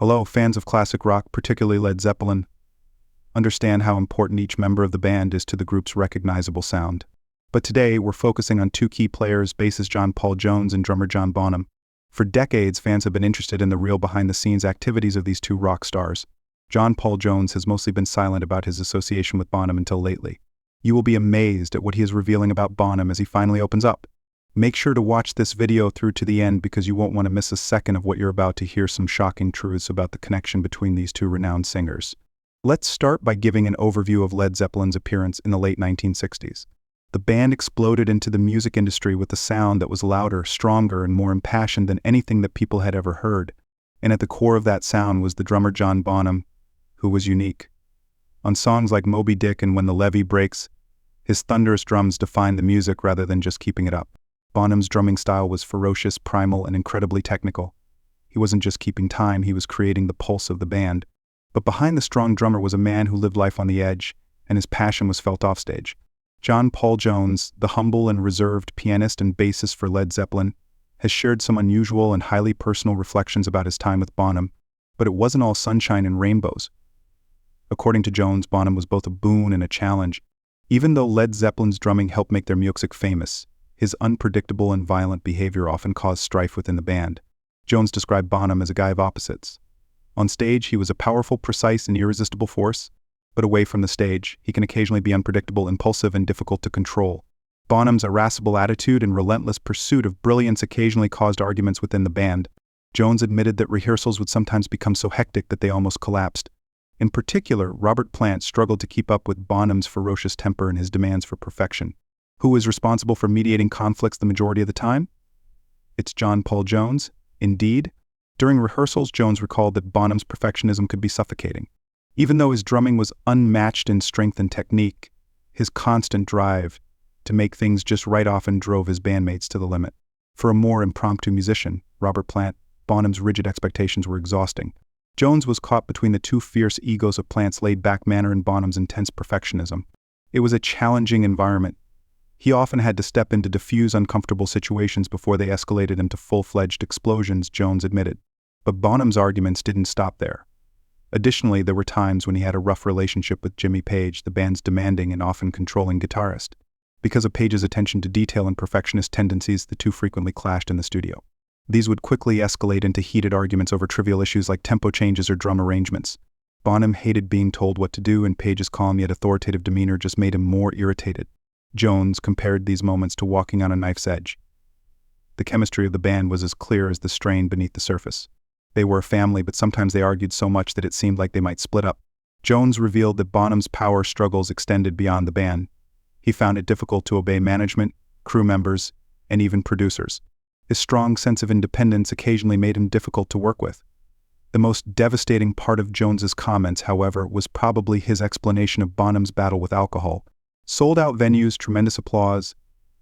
Hello, fans of classic rock, particularly Led Zeppelin. Understand how important each member of the band is to the group's recognizable sound. But today, we're focusing on two key players, bassist John Paul Jones and drummer John Bonham. For decades, fans have been interested in the real behind-the-scenes activities of these two rock stars. John Paul Jones has mostly been silent about his association with Bonham until lately. You will be amazed at what he is revealing about Bonham as he finally opens up. Make sure to watch this video through to the end because you won't want to miss a second of what you're about to hear, some shocking truths about the connection between these two renowned singers. Let's start by giving an overview of Led Zeppelin's appearance in the late 1960s. The band exploded into the music industry with a sound that was louder, stronger, and more impassioned than anything that people had ever heard. And at the core of that sound was the drummer John Bonham, who was unique. On songs like Moby Dick and When the Levee Breaks, his thunderous drums defined the music rather than just keeping it up. Bonham's drumming style was ferocious, primal, and incredibly technical. He wasn't just keeping time, he was creating the pulse of the band. But behind the strong drummer was a man who lived life on the edge, and his passion was felt offstage. John Paul Jones, the humble and reserved pianist and bassist for Led Zeppelin, has shared some unusual and highly personal reflections about his time with Bonham, but it wasn't all sunshine and rainbows. According to Jones, Bonham was both a boon and a challenge. Even though Led Zeppelin's drumming helped make their music famous, his unpredictable and violent behavior often caused strife within the band. Jones described Bonham as a guy of opposites. On stage, he was a powerful, precise, and irresistible force, but away from the stage, he can occasionally be unpredictable, impulsive, and difficult to control. Bonham's irascible attitude and relentless pursuit of brilliance occasionally caused arguments within the band. Jones admitted that rehearsals would sometimes become so hectic that they almost collapsed. In particular, Robert Plant struggled to keep up with Bonham's ferocious temper and his demands for perfection. Who was responsible for mediating conflicts the majority of the time? It's John Paul Jones, indeed. During rehearsals, Jones recalled that Bonham's perfectionism could be suffocating. Even though his drumming was unmatched in strength and technique, his constant drive to make things just right often drove his bandmates to the limit. For a more impromptu musician, Robert Plant, Bonham's rigid expectations were exhausting. Jones was caught between the two fierce egos of Plant's laid-back manner and Bonham's intense perfectionism. It was a challenging environment. He often had to step in to diffuse uncomfortable situations before they escalated into full-fledged explosions, Jones admitted. But Bonham's arguments didn't stop there. Additionally, there were times when he had a rough relationship with Jimmy Page, the band's demanding and often controlling guitarist. Because of Page's attention to detail and perfectionist tendencies, the two frequently clashed in the studio. These would quickly escalate into heated arguments over trivial issues like tempo changes or drum arrangements. Bonham hated being told what to do, and Page's calm yet authoritative demeanor just made him more irritated. Jones compared these moments to walking on a knife's edge. The chemistry of the band was as clear as the strain beneath the surface. They were a family, but sometimes they argued so much that it seemed like they might split up. Jones revealed that Bonham's power struggles extended beyond the band. He found it difficult to obey management, crew members, and even producers. His strong sense of independence occasionally made him difficult to work with. The most devastating part of Jones's comments, however, was probably his explanation of Bonham's battle with alcohol. Sold-out venues, tremendous applause,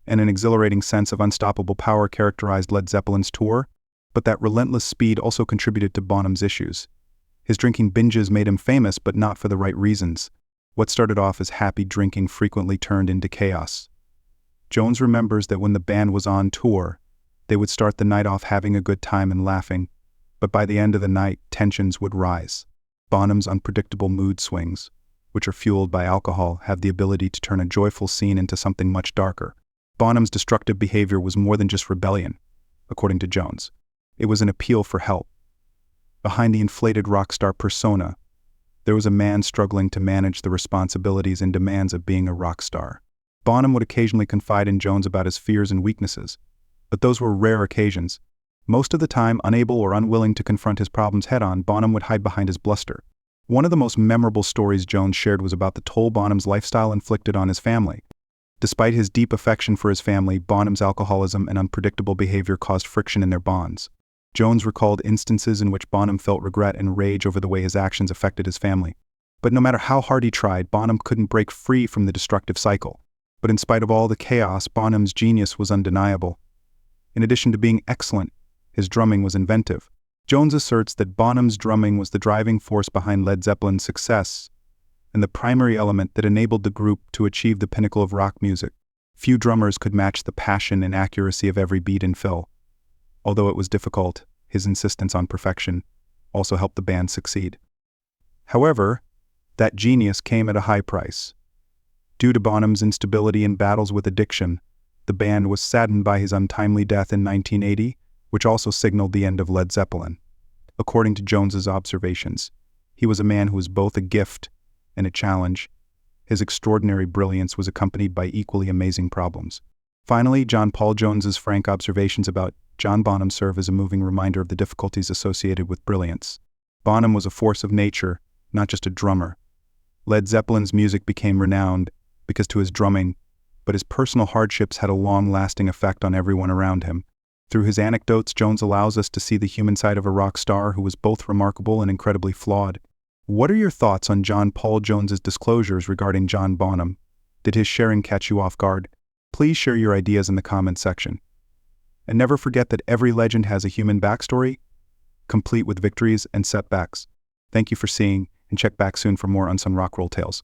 and an exhilarating sense of unstoppable power characterized Led Zeppelin's tour, but that relentless speed also contributed to Bonham's issues. His drinking binges made him famous, but not for the right reasons. What started off as happy drinking frequently turned into chaos. Jones remembers that when the band was on tour, they would start the night off having a good time and laughing, but by the end of the night, tensions would rise. Bonham's unpredictable mood swings, which are fueled by alcohol, have the ability to turn a joyful scene into something much darker. Bonham's destructive behavior was more than just rebellion, according to Jones. It was an appeal for help. Behind the inflated rock star persona, there was a man struggling to manage the responsibilities and demands of being a rock star. Bonham would occasionally confide in Jones about his fears and weaknesses, but those were rare occasions. Most of the time, unable or unwilling to confront his problems head-on, Bonham would hide behind his bluster. One of the most memorable stories Jones shared was about the toll Bonham's lifestyle inflicted on his family. Despite his deep affection for his family, Bonham's alcoholism and unpredictable behavior caused friction in their bonds. Jones recalled instances in which Bonham felt regret and rage over the way his actions affected his family. But no matter how hard he tried, Bonham couldn't break free from the destructive cycle. But in spite of all the chaos, Bonham's genius was undeniable. In addition to being excellent, his drumming was inventive. Jones asserts that Bonham's drumming was the driving force behind Led Zeppelin's success and the primary element that enabled the group to achieve the pinnacle of rock music. Few drummers could match the passion and accuracy of every beat and fill. Although it was difficult, his insistence on perfection also helped the band succeed. However, that genius came at a high price. Due to Bonham's instability and battles with addiction, the band was saddened by his untimely death in 1980, which also signaled the end of Led Zeppelin. According to Jones's observations, he was a man who was both a gift and a challenge. His extraordinary brilliance was accompanied by equally amazing problems. Finally, John Paul Jones's frank observations about John Bonham serve as a moving reminder of the difficulties associated with brilliance. Bonham was a force of nature, not just a drummer. Led Zeppelin's music became renowned because to his drumming, but his personal hardships had a long-lasting effect on everyone around him. Through his anecdotes, Jones allows us to see the human side of a rock star who was both remarkable and incredibly flawed. What are your thoughts on John Paul Jones's disclosures regarding John Bonham? Did his sharing catch you off guard? Please share your ideas in the comments section. And never forget that every legend has a human backstory, complete with victories and setbacks. Thank you for seeing, and check back soon for more unsung rock roll tales.